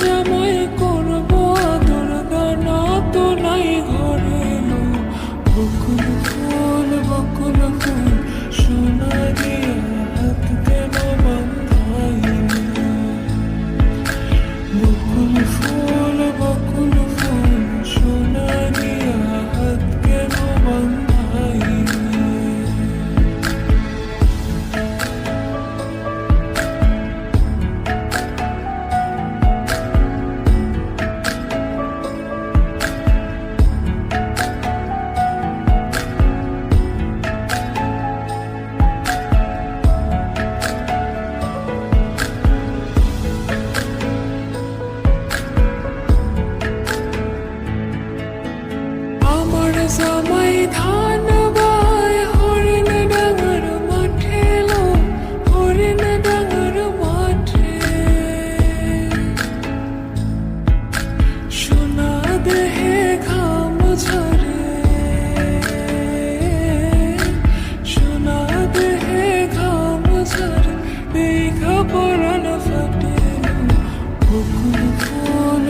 জামাই করবো আদর গানা তো নাই ঘরে এলো বকুল ফুল সোনা দিয়া হাত কেন বান্ধাইলি বকুল ফুল সোনা দিয়া হাত কেন বান্ধাইলি জামাই ধান বায় হরিণ ডাঙর মাঠে এলো হরিণ ডাঙর মাঠে সোনা দেহে ঘাম ঝরে সোনা দেহে ঘাম ঝরে দেখা পরাণ ফাটে বকুল ফুল